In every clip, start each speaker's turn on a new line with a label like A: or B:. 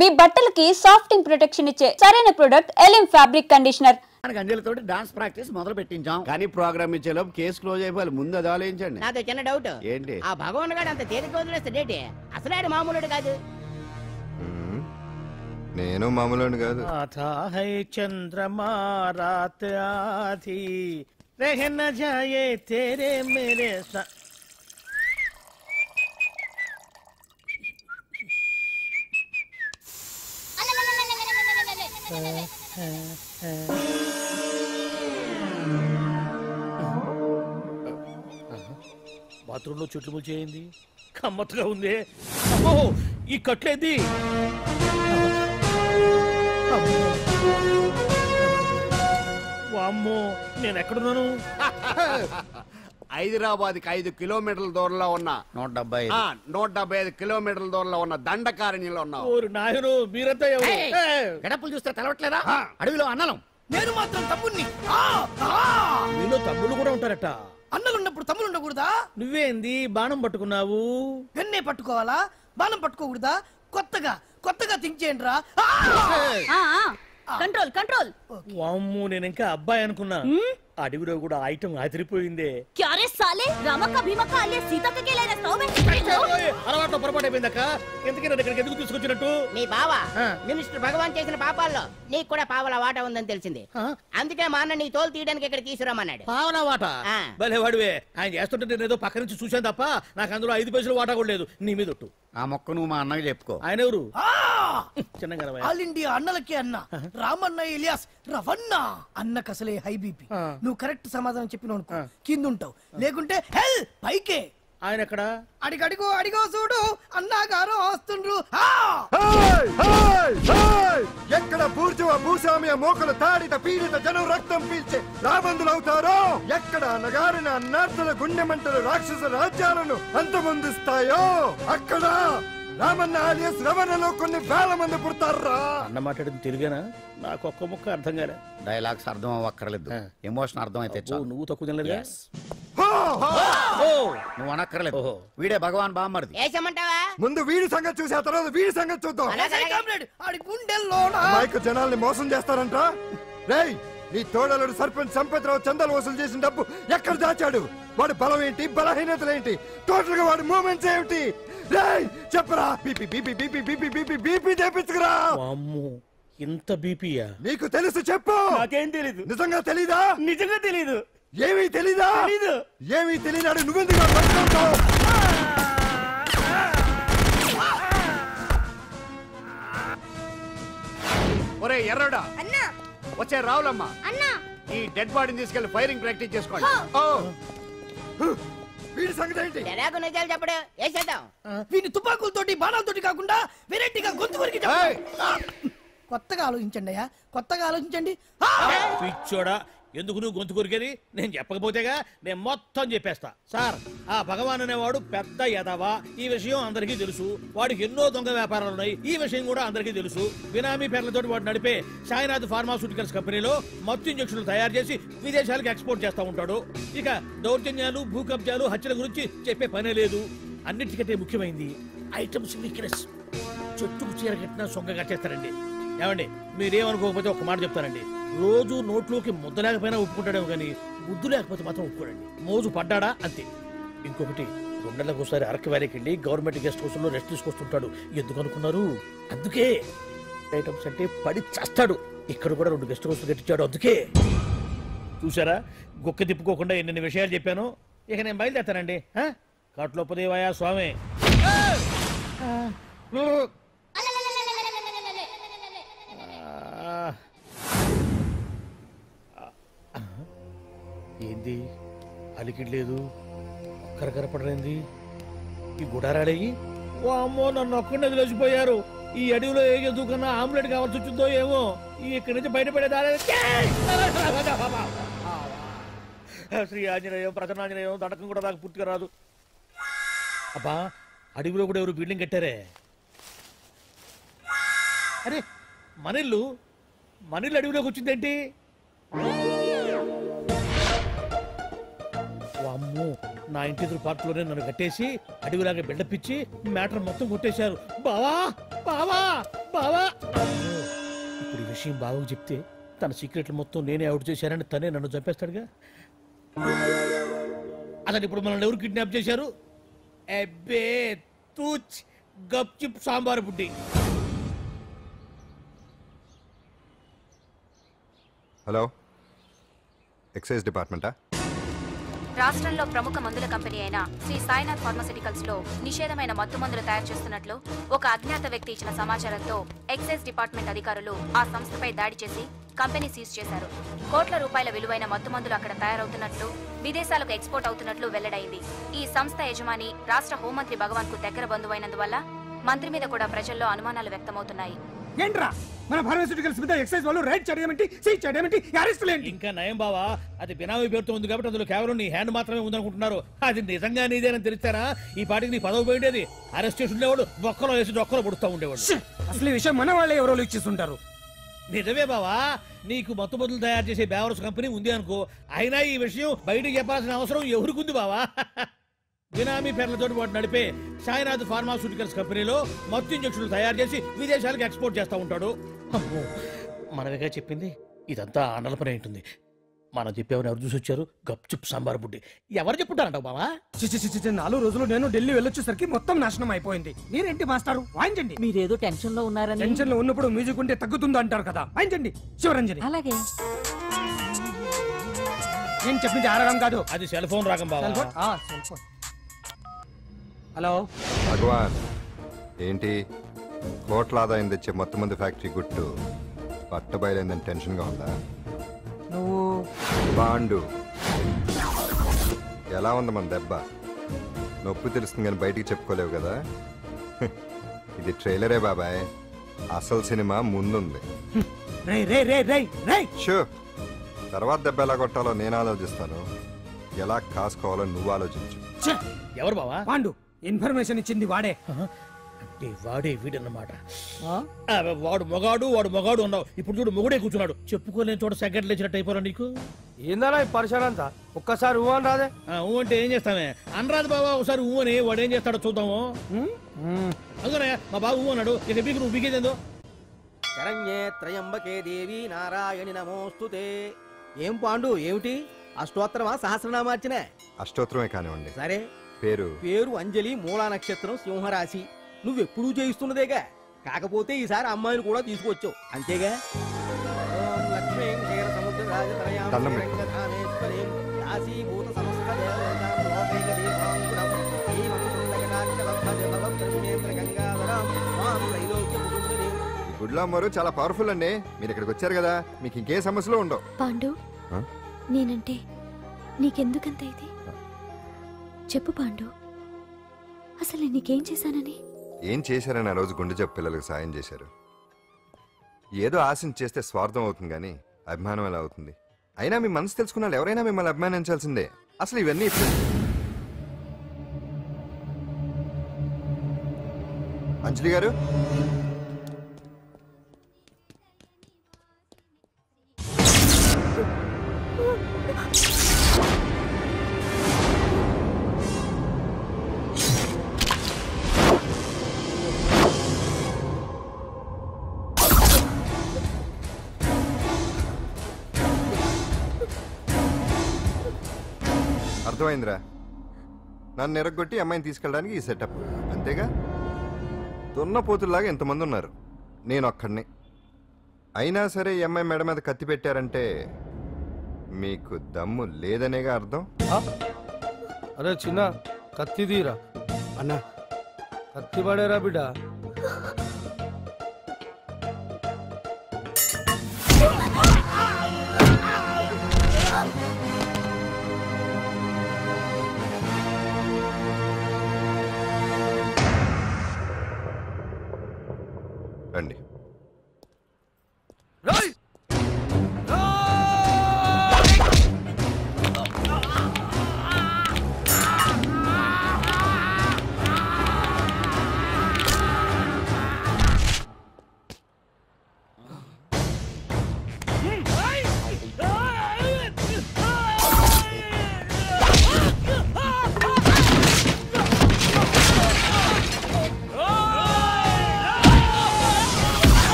A: మీ బట్టలకి సాఫ్టింగ్ ప్రొటెక్షన్ ఇచ్చే సరైన ప్రొడక్ట్ ఎలిమ్ ఫ్యాబ్రిక్ కండిషనర్.
B: అంజలితో డాన్స్ ప్రాక్టీస్ మొదలు పెట్టించాం కానీ ప్రోగ్రామ్ ఇచ్చేలోపు కేసు క్లోజ్ అయిపోవాలి. ముందు అది ఆలోచించండి.
C: నాతో చిన్న డౌట్
B: ఏంటి?
C: ఆ భగవాన్ గారు అంత తేలిక వదిలేస్తాడేటి? అసలు ఆడు మామూలుడు కాదు.
D: నేను మామూలు కాదు.
E: చంద్రమా రాత్ ఆధీ रहन जाए तेरे मेरे साथ. బాత్రూంలో చెట్లు ముల్చేయింది. కమ్మత్తుగా ఉంది. అమ్మో ఈ కట్లేంది? వామ్మో నేను ఎక్కడున్నాను?
B: హైదరాబాద్ కి 5 కిలోమీటర్ల దూరంలో ఉన్న 175 కిలోమీటర్ల దూరంలో ఉన్న దండకారణ్యంలో ఉన్నావు.
E: ఓరు నాయను మీరంతా ఎవరు?
C: గడపలు చూస్తే తెలవట్లేదా? అడవిలో అన్నలం.
F: నేను మాత్రం తమ్ముణ్ణి.
E: మీలో తమ్ముళ్ళు కూడా ఉంటారట.
F: అన్నలున్నప్పుడు తమ్ముడు ఉండకూడదా?
E: నువ్వేంది బాణం పట్టుకున్నావు?
F: వెన్నే పట్టుకోవాలా? బాణం పట్టుకోకూడదా? కొత్తగా థింక్ చేయండి రా.
A: Control control.
E: వామ్మో నేను ఇంకా అబ్బాయి అనుకున్నా. అడవిలో కూడా ఐటమ్ అదిరిపోయిందే.
A: క్యారే సాలే రామక్క భీమక్క అలియా సీతక్క కేలే రస్తావు మే.
E: అలవాట్లో పొరపాటు అయిపోయిందక్క. ఎందుకు నన్ను ఇక్కడికి ఎందుకు తీసుకొచ్చినట్టు?
C: మీ బావ మినిస్టర్ భగవాన్ చేసిన పాపాల్లో నీకు కూడా పావల వాటా ఉందని తెలిసింది. అందుకే మా అన్న నీ తోలు తీయడానికి ఇక్కడ తీసుకురామన్నాడు.
E: పావలా వాటా? భలే వాడివే. ఆయన చేస్తుంటే నేను ఏదో పక్క నుంచి చూశాను తప్ప నాకు అందులో 5 పైసలు వాటా కూడా లేదు. నీ మీద ఒట్టు.
B: ఆ మొక్క నువ్వు మా అన్నకి చెప్పుకో.
E: ఆయన ఎవరు? చిన్నగా
F: ఆల్ ఇండియా అన్నలకి అన్న రామన్న ఇలియాస్ రవన్న. అన్నకు అసలే హై బీపీ. నువ్వు కరెక్ట్ సమాధానం చెప్పిన కింద ఉంటావు, లేకుంటే హెల్ పైకే.
E: ఆయన ఎక్కడ?
F: అడిగో చూడు అన్నగారు వస్తుండ్రు.
D: ఎక్కడ బూర్జువ భూస్వామ్య మోకలు తాడిత పీడిత జనం రక్తం పీల్చే రాబందులవుతారో, ఎక్కడ నగారిన అన్నార్థుల గుండె మంటలు రాక్షస రాజ్యాలను అంతమొందిస్తాయో, అక్కడ రామన్న ఆలియస్ రవణలో కొన్ని వేల మంది పుడతారా.
E: అన్న మాట్లాడింది తెలుగేనా? నాకు ఒక్క ముక్క అర్థం కాలే.
B: డైలాగ్స్ అర్థం అవ్వక్కర్లేదు, ఎమోషన్ అర్థం అయితే
E: నువ్వు తక్కువ తినలేదు.
B: నువ్వు అనక్కర్లేదు. వీడే భగవాన్ బామ్మర్ది.
C: ఏసమంటావా?
D: ముందు వీడి సంగతి చూసి ఆ తర్వాత వీడి సంగతి చూద్దాం. మైకు జనాల్ని మోసం చేస్తారంట. రేయ్, నీ తోడలుడు సర్పంచ్ సంపత్రావు చందాలు వసూలు చేసిన డబ్బు ఎక్కడ దాచాడు? వాడి బలం ఏంటి, బలహీనతలు టోటల్ గా వాడి మూమెంట్స్ ఏమిటి? రేయ్ చెప్పరా. BP BP BP BP BP BP చేపించుకురా.
E: ఇంత బీపీయా?
D: నీకు తెలుసు చెప్పు.
E: నాకేం తెలీదు.
D: నిజంగా తెలీదా?
E: నిజంగా తెలీదు.
D: ఏమీ తెలీదా?
E: తెలీదు.
D: ఏమీ తెలియనాడు నువ్వెందుకు పట్టుకుంటావు?
B: ఒరే ఎర్రడా, వచ్చే రావులమ్మ, ఈ డెడ్ బాడీని తీసుకెళ్లి ఫైరింగ్ ప్రాక్టీస్ చేసుకోండి.
D: వీడి సంగతి ఏంటి?
C: ఎలాగో నిజాలు చెప్పడు. వేసేద్దాం.
F: వీని తుపాకులతోటి బాణాలతోటి కాకుండా వెరైటీగా గొంతు వరకు కొత్తగా ఆలోచించండి అయ్యా, కొత్తగా ఆలోచించండి.
E: పిచ్చోడా, ఎందుకు నువ్వు గొంతు కొరికేది? నేను చెప్పకపోతేగా నేను మొత్తం చెప్పేస్తా. సార్, ఆ భగవాన్ అనేవాడు పెద్ద యదవ. ఈ విషయం అందరికీ తెలుసు. వాడికి ఎన్నో దొంగ వ్యాపారాలు ఉన్నాయి. ఈ విషయం కూడా అందరికీ తెలుసు. బినామీ పేర్లతోటి వాడు నడిపే సాయినాథ్ ఫార్మాస్యూటికల్స్ కంపెనీలో మత్తు ఇంజక్షన్లు తయారు చేసి విదేశాలకు ఎక్స్పోర్ట్ చేస్తూ ఉంటాడు. ఇక దౌర్జన్యాలు, భూ కబ్జాలు, హత్యల గురించి చెప్పే పనే లేదు. అన్నిటికంటే ముఖ్యమైనది ఐటమ్స్ వీక్నెస్. చెట్టుకు చీర కట్టినా సొంగ కట్టేస్తారండి. ఏమండి, మీరేమనుకోకపోతే ఒక మాట చెప్తానండి. రోజు నోట్లోకి ముద్ద లేకపోయినా ఒప్పుకుంటాడేమో కానీ ముద్దు లేకపోతే మాత్రం ఒప్పుకోడండి. మోజు పడ్డాడా అంతే. ఇంకొకటి, 2 నెలలకు ఒకసారి అరకు వ్యాలీకి వెళ్ళి గవర్నమెంట్ గెస్ట్ హౌస్ లో రెస్ట్ తీసుకొస్తుంటాడు. ఎందుకు అనుకున్నారు? అందుకే. ఐటమ్స్ అంటే పడి చేస్తాడు. ఇక్కడ కూడా 2 గెస్ట్ హౌస్ కట్టించాడు. అందుకే. చూసారా, గుక్క తిప్పుకోకుండా ఎన్ని విషయాలు చెప్పాను. ఇక నేను బయలుదేరుతానండి. కాట్లోపదేవాయా స్వామి. ఏంది అలికిడ్ లేదు, కరకరపడలేంది. ఈ గుడారాడయ్యి అమ్మో నన్ను ఒక్కడిని వదిలేసిపోయారు. ఈ అడవిలో ఏ జంతువుకన్నా ఆమ్లెట్ కావాల్సి వచ్చిందో ఏమో. ఇక్కడి నుంచి బయటపడేదారే. శ్రీ ఆంజనేయం, ప్రసన్నాంజనేయం, దండకం కూడా నాకు పూర్తిగా రాదు. అబ్బా, అడవిలో కూడా ఎవరు బిల్డింగ్ కట్టారే. అరే, మనిల్లు అడవిలోకి వచ్చిందేంటి? అమ్మో, నా ఇంటి ఎదురు పార్కులోనే నన్ను కట్టేసి అడవిలాగా బిల్డప్ ఇచ్చి మ్యాటర్ మొత్తం కొట్టేశారు. బావా బావా బావా విషయం బావకు చెప్తే తన సీక్రెట్లు మొత్తం నేనే అవుట్ చేశానని తనే నన్ను చంపేస్తాడుగా. అతను ఇప్పుడు మనల్ని ఎవరు కిడ్నాప్ చేశారు? అబ్బే తూచ్ గప్ చిప్ సాంబార్ బుడ్డి.
D: హలో, ఎక్సైజ్ డిపార్ట్మెంటా?
G: రాష్ట్రంలో ప్రముఖ మందుల కంపెనీ అయిన శ్రీ సాయినాథ్ ఫార్మాస్యూటికల్స్ లో నిషేధమైన మత్తు మందులు తయారు చేస్తున్నట్లు ఒక అజ్ఞాత వ్యక్తి ఇచ్చిన సమాచారంతో ఎక్సైజ్ డిపార్ట్మెంట్ అధికారులు ఆ సంస్థపై దాడి చేసి కంపెనీ సీజ్ చేశారు. కోట్ల రూపాయల విలువైన మత్తు మందులు అక్కడ తయారవుతున్నట్లు, విదేశాలకు ఎక్స్పోర్ట్ అవుతున్నట్లు వెల్లడైంది. ఈ సంస్థ యజమాని రాష్ట్ర హోంమంత్రి భగవాన్ కు దగ్గర బంధువైనందువల్ల మంత్రి మీద కూడా ప్రజల్లో అనుమానాలు వ్యక్తమవుతున్నాయి.
H: ఏంట్రా మన ఫార్మాస్యూటికల్స్ మీద ఎక్సైజ్ వాళ్ళు రైడ్ చేయడమేంటి, సీజ్ చేయడమేంటి, అరెస్ట్ లేంటి?
E: ఇంకా నయం బావా, అది బినామీ పేరుతో ఉంది కాబట్టి అందులో కేవలం నీ హ్యాండ్ మాత్రమే ఉందనుకుంటున్నారు. అది నిజంగా నీదేనని తెలిస్తారా ఈ పాటికి నీ పదవి పోయిండేది. అరెస్ట్ చేసి ఉండేవాడు, బొక్కలో వేసి డొక్కలో పుడుతూ ఉండేవాడు.
H: అసలు ఈ విషయం మన వాళ్ళే ఎవరో ఇచ్చేస్తుంటారు.
E: నిజమే బావా, నీకు మత్తు మందులు తయారు చేసే బేవర్స్ కంపెనీ ఉంది అనుకో, అయినా ఈ విషయం బయటకు చెప్పాల్సిన అవసరం ఎవరికుంది బావా? బినామీ పేర్లతో వాడు నడిపే సాయినాథ్ ఫార్మాస్యూటికల్స్ కంపెనీలో మత్తు ఇంజక్షన్లు తయారు చేసి విదేశాలకు ఎక్స్పోర్ట్ చేస్తూ ఉంటాడు. మనమేగా చెప్పింది, ఇదంతా ఆనల పని ఉంటుంది. మనం చెప్పేవని ఎవరు చూసి వచ్చారు? గప్చుప్ సాంబార్ బుడ్డి. ఎవరు చెప్పుంటారంట బావా?
H: 4 రోజులు నేను ఢిల్లీ వెళ్ళొచ్చేసరికి మొత్తం నాశనం అయిపోయింది. మీరేంటి మాస్టారు, వాయించండి.
I: మీరేదో టెన్షన్ లో ఉన్నారని.
H: టెన్షన్ లో ఉన్నప్పుడు మ్యూజిక్ ఉంటే తగ్గుతుంది అంటారు కదా, వాయించండి శివరంజని.
I: అలాగే.
H: నేను చెప్పింది ఆ రాగం కాదు,
E: అది సెల్ ఫోన్ రాగం బావా.
H: Cell phone. హలో
D: భగవాన్, ఏంటి కోట్ల ఆదాయం తెచ్చే మొత్తం మంది ఫ్యాక్టరీ గుట్టు పట్టబయలైందని టెన్షన్గా ఉందా?
H: నువ్వు
D: బాండు ఎలా ఉంది మన దెబ్బ? నొప్పి తెలుస్తుంది కానీ బయటికి చెప్పుకోలేవు కదా. ఇది ట్రైలరే బాబాయ్, అసలు సినిమా ముందుంది. షో తర్వాత దెబ్బ ఎలా కొట్టాలో నేను ఆలోచిస్తాను, ఎలా కాసుకోవాలో నువ్వు ఆలోచించు.
E: ఎవరు బావా?
H: పాండు. ఇన్ఫర్మేషన్ ఇచ్చింది వాడే.
E: అంటే వాడే వీడన్నమాట. వాడు మొగాడు అన్నావు, ఇప్పుడు చూడు మొగుడే కూర్చున్నాడు. చెప్పుకోలేని చోట సెకండ్ లేచినట్టు అయిపోరా నీకు.
H: ఏందన్నా ఈ పరిశాన్ అంతా? ఒక్కసారి ఊ అని రాదే.
E: ఊ అంటే ఏం చేస్తామే? అనరాదు బాబా, ఒకసారి ఊ అని. వాడు ఏం చేస్తాడో చూద్దాము. అందుకనే మా బాబు ఊ అన్నాడు, ఇక బీకు నువ్వు బీకేదేందో.
J: శరణ్యే త్రయంబకే దేవి నారాయణి నమోస్తుతే. ఏం పాండు, ఏమిటి అష్టోత్తరమా సహస్రనామార్చనే?
D: అష్టోత్తరమే కానివ్వండి.
J: సరే, పేరు అంజలి, మూలా నక్షత్రం, సింహరాశి. నువ్వెప్పుడూ చేయిస్తున్నదేగా, కాకపోతే ఈసారి అమ్మాయిని కూడా తీసుకొచ్చావు అంతేగా.
D: గుడ్లా మరో చాలా పవర్ఫుల్ అండి. మీరు ఇక్కడికి వచ్చారు కదా, మీకు ఇంకే సమస్యలు ఉండవు.
K: పాండు, నేనంటే నీకెందుకంత ఇది? చెప్పు పాండు, అసలు నీకేం చేశానని?
D: ఏం చేశారని ఆ రోజు గుండె జబ్బు పిల్లలకు సాయం చేశారు. ఏదో ఆశించి చేస్తే స్వార్థం అవుతుంది కానీ అభిమానం ఎలా అవుతుంది? అయినా మీ మనసు తెలుసుకున్న వాళ్ళు ఎవరైనా మిమ్మల్ని అభిమానించాల్సిందే. అసలు ఇవన్నీ అంజలి గారు, అర్థమైందిరా. నన్ను ఎరగొట్టి అమ్మాయిని తీసుకెళ్ళడానికి ఈ సెటప్ అంతేగా. దున్నపోతుల్లాగా ఎంతమంది ఉన్నారు, నేను ఒక్కడిని. అయినా సరే ఈ అమ్మాయి మెడ మీద కత్తి పెట్టారంటే మీకు దమ్ము లేదనేగా అర్థం.
H: అరే చిన్న కత్తి తీరా అన్నా, కత్తి పడేరా బిడ్డ.
D: రండి.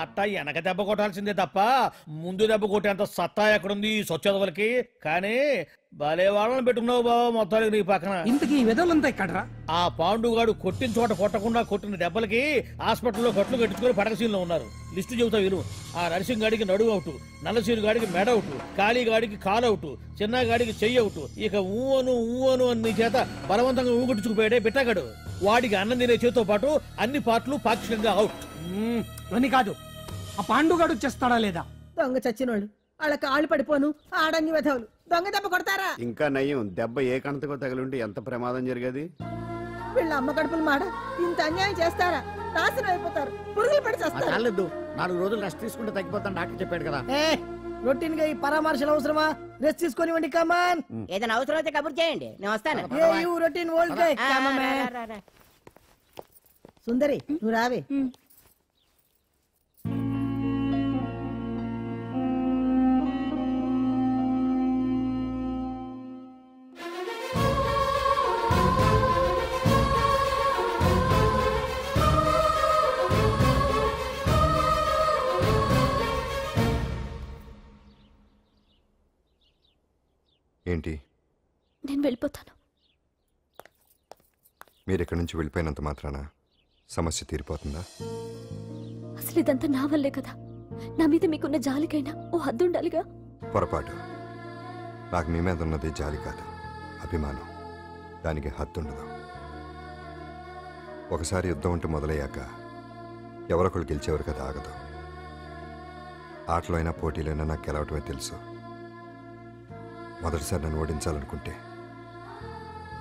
E: అట్ట వెనక దెబ్బ కొట్టాల్సిందే తప్ప ముందు దెబ్బ కొట్టేంత సత్తా ఎక్కడుంది సొచ్చదవలకి. కానీ భలే వాళ్ళని పెట్టుకున్నావు బాబా మొత్తానికి నీ పక్కన.
H: ఇంతకీ ఈ విధులంతా ఇక్కడరా?
E: ఆ పాండుగాడు కొట్టిన చోట కొట్టకుండా కొట్టిన దెబ్బలకి హాస్పిటల్లో కట్లు కట్టుకుని పడకసీన్లో ఉన్నారు. లిస్టు చెబుతా విను. ఆ నరసింగ్ గాడికి నడువు అవుట్, నల్లసీను గాడికి మెడ అవుట్, కాళీ గాడికి కాలు అవుట్, చిన్న గాడికి చెయ్యి అవుట్. ఇక ఊవను అని నీ చేత బలవంతంగా ఊగొట్టుకుపోయాడే బిట్టగాడు. వాడికి అన్నం తినే చేతితో పాటు అన్ని పార్ట్లు పాక్షికంగా అవుట్.
H: అని కాదు, ఆ పాండుగాడు వచ్చేస్తాడా లేదా?
I: దొంగ చచ్చినోళ్ళు వాళ్ళ కాళ్ళు పడిపోను ఆడంగి వెధవులు దొంగ దెబ్బ కొడతారా?
B: ఇంకా నయ్యం, దెబ్బ ఏ కంటకో తగిలింటే ఎంత ప్రమాదం జరిగేది.
I: వీళ్ళ అమ్మ కడుపులు మాడ ఇంత అన్యాయం చేస్తారా? నాశనం అయిపోతారు, పురుగులు పడి చేస్తారు.
L: 4 రోజులు రెస్ట్ తీసుకుంటే తగ్గిపోతాను డాక్టర్ చెప్పాడు కదా.
I: రొటీన్ గా ఈ పరామర్శలు అవసరమా? రెస్ట్ తీసుకొని కమాన్.
C: ఏదైనా అవసరం అయితే కబుర్ చేయండి, నేను వస్తాను.
I: Routine old guy. సుందరి నువ్వు రావే.
D: ఏంటి?
K: నేను వెళ్ళిపోతాను.
D: మీరు ఇక్కడి నుంచి వెళ్ళిపోయినంత మాత్రాన సమస్య తీరిపోతుందా?
K: అసలు ఇదంతా నా వల్లే కదా. నా మీద మీకున్న జాలికైనా ఓ హద్దు ఉండాలిగా.
D: పొరపాటు. నాకు మీ మీద ఉన్నది జాలి కాదు, అభిమానం. దానికి హద్దుండదు. ఒకసారి యుద్ధం ఉంటే మొదలయ్యాక ఎవరొకరు గెలిచేవారు కదా ఆగదు. ఆటలో అయినా పోటీలైనా నాకు గెలవటమే తెలుసు. మొదటిసారి నన్ను ఓడించాలనుకుంటే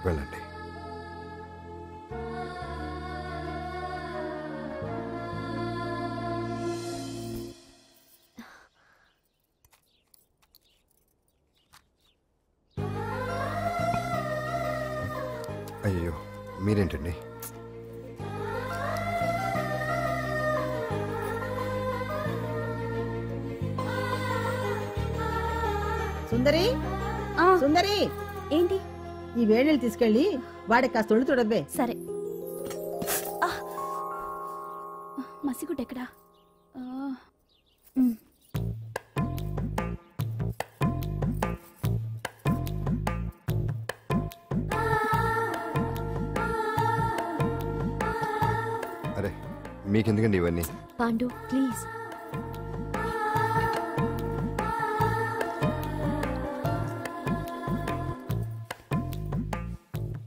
D: వెళ్ళండి. అయ్యో మీరేంటండి?
I: సుందరి సుందరి,
K: ఏంటి?
I: ఈ వేణీళ్ళు తీసుకెళ్ళి వాడికి కాస్త ఒళ్ళు చూడబ్బే.
K: సరే. మసిగుడ్డ ఎక్కడా?
D: అరే మీకెందుకండి ఇవన్నీ?
K: పాండు ప్లీజ్.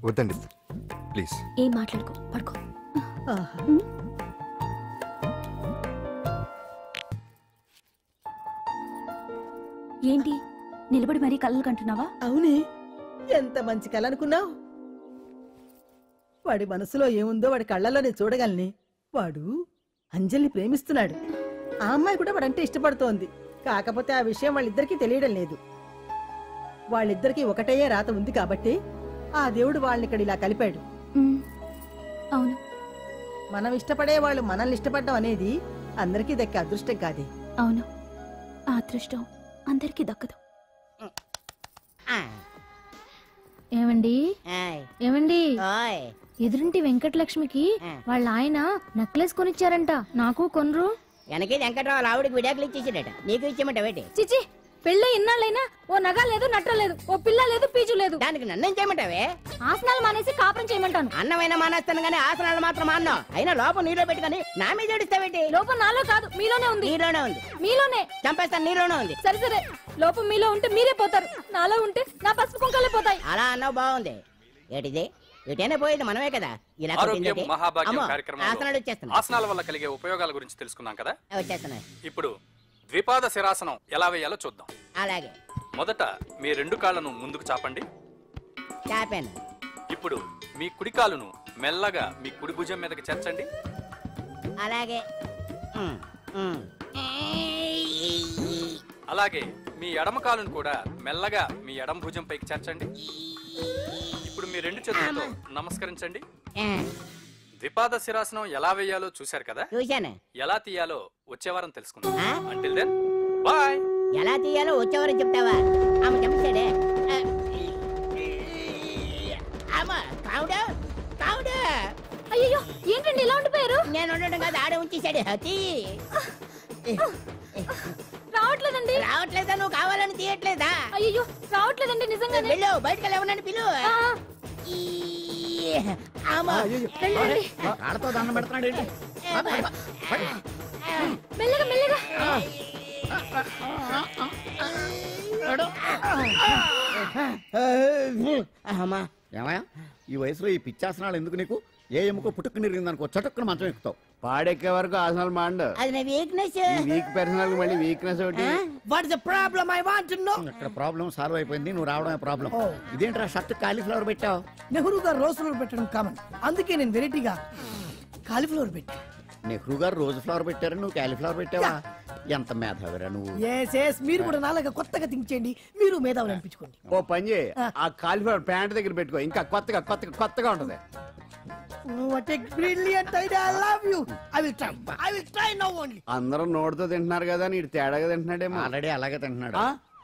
D: వద్దండి ప్లీజ్.
K: ఏం మాట్లాడుకో, పడుకో. ఏంటి నిలబడి మరీ కళ్ళు కంటున్నావా?
I: అవునే, ఎంత మంచి కళ అనుకున్నావు. వాడి మనసులో ఏముందో వాడి కళ్ళలో నేను చూడగలని. వాడు అంజలిని ప్రేమిస్తున్నాడు. ఆ అమ్మాయి కూడా వాడంటే ఇష్టపడుతోంది. కాకపోతే ఆ విషయం వాళ్ళిద్దరికీ తెలియడం లేదు. వాళ్ళిద్దరికీ ఒకటయ్యే రాత ఉంది కాబట్టి ఆ దేవుడు వాళ్ళని ఇక్కడ ఇలా కలిపాడు.
K: అవును,
I: మనం ఇష్టపడే వాళ్ళు మనల్ని ఇష్టపడడం అనేది అందరికీ దక్కే అదృష్టం కాదే.
K: అవును, ఆ అదృష్టం అందరికీ దక్కదు.
M: ఏమండి ఏమండి, ఎదురింటి వెంకటలక్ష్మికి వాళ్ళ ఆయన నెక్లెస్ కొనిచ్చారంట, నాకు కొనరు.
C: వెనకే వెంకట్రావు ఆవిడకి విడాకులు ఇచ్చేసాడట, నీకు ఇచ్చేమంటావేటి?
M: చిచి, పెళ్ళి ఇన్నాళ్ళైనా ఓ నగ లేదు, నట్ట లేదు, ఓ పిల్ల లేదు, పీచు లేదు.
C: దానికి నన్నేం చేయమంటావే?
M: ఆసనాలు మానేసి కాపురం చేయమంటాను.
C: అన్నమైనా మానేస్తాను గానీ ఆసనాలు మాత్రం మాన్నా. అయినా లోపం నీలో పెట్టుకుని నా మీద ఏడుస్తావేటి?
M: లోపం నాలో కాదు, మీలోనే ఉంది.
C: నీలోనే ఉంది.
M: మీలోనే
C: చంపేస్తాను, నీలోనే ఉంది.
M: సరే సరే, లోపం మీలో ఉంటే మీరే పోతారు, నాలో ఉంటే నా పసుపు కుంకాలే పోతాయి.
C: అలా అన్నావు, బాగుంది. ఏటిది? ఎటైనా పోయేది మనమే కదా. ఇలా
N: ఆరోగ్యం మహాభాగ్యం కార్యక్రమంలో
C: ఆసనాలు వచ్చేస్తున్నాయి.
N: ఆసనాల వల్ల కలిగే ఉపయోగాల గురించి తెలుసుకున్నాం కదా.
C: వచ్చేస్తున్నాయి.
N: ఇప్పుడు ద్విపాద శిరాసనం ఎలా వేయాలో చూద్దాం.
C: అలాగే.
N: మొదట మీ 2 కాళ్ళను ముందుకు చాపండి.
C: చాపాను.
N: ఇప్పుడు మీ కుడి కాలును మెల్లగా మీ కుడి భుజం మీదకి చేర్చండి.
C: అలాగే.
N: అలాగే మీ ఎడమ కాలును కూడా మెల్లగా మీ ఎడమ భుజం పైకి చేర్చండి. ఇప్పుడు మీ 2 చేతులతో నమస్కరించండి. ద్విపాద శిరాసనం ఎలా వేయాలో చూశారు కదా.
C: చూశాను.
N: ఎలా తీయాలో వచ్చే వారం తెలుసుకుందాం. Until then bye.
C: ఎలా తీయాలో వచ్చే వారం చెప్తావా? ఆమె చెప్పాడే.
M: అయ్యో ఏంటండి ఇలా ఉండిపోయారు?
C: నేను ఉండడం కాదు, ఆడే ఉంచేసాడు. హతి
M: రావట్లేదండి.
C: రావట్లేదా? నువ్వు కావాలని తీయట్లేదా?
M: అయ్యో రావట్లేదండి నిజంగానే.
C: వెళ్ళు, బయటకు వెళ్ళవనండి, పిలు.
L: ఆడతో దండం పెడుతున్నాడు ఏంటి?
M: మెల్లగా మెల్లగా.
L: ఏమయ్యా ఈ వయసులో ఈ పిచ్చాసనాలు ఎందుకు నీకు? ఏ ఎముకో పుట్టుకు నిరిగిందనుకో చటుక్కున మంచం ఎక్కుతావు.
B: పాడెక్కే వరకు ఆసనాలు మాండు.
C: అది నా వీక్నెస్.
B: వీక్ పర్సనల్ మళ్ళీ వీక్నెస్ ఒకటి.
F: What is the problem? I want to know.
L: ఇక్కడ ప్రాబ్లం సాల్వ్ అయిపోయింది, నువ్వు రావడమే ప్రాబ్లం. ఇదేంట్రా షర్ట్ కాలీఫ్లవర్ పెట్టావు?
F: నెహ్రూ గారు రోజ్ ఫ్లవర్ పెట్టడం కామన్, అందుకే నేను వెరైటీగా కాలీఫ్లవర్ పెట్టా.
L: నెహ్రూ గారు రోజు ఫ్లవర్ పెట్టారు, నువ్వు కాలీఫ్లవర్ పెట్టావా? ఎంత మేధావిరా నువ్వు.
F: మీరు కూడా నాలాగా కొత్తగా థింక్ చేయండి, మీరు మేధావులు అనిపించుకోండి.
B: ఓ పని చేయి, ఆ కాలీఫ్లవర్ ప్యాంట్ దగ్గర పెట్టుకో, ఇంకా కొత్తగా ఉంటది.
F: What a brilliant idea. I love you. I will try now only.
B: అందరూ నోటితో తింటున్నారు కదా, నీడు తేడాగా తింటున్నాడేమో.
L: ఆల్రెడీ అలాగే తింటున్నాడు.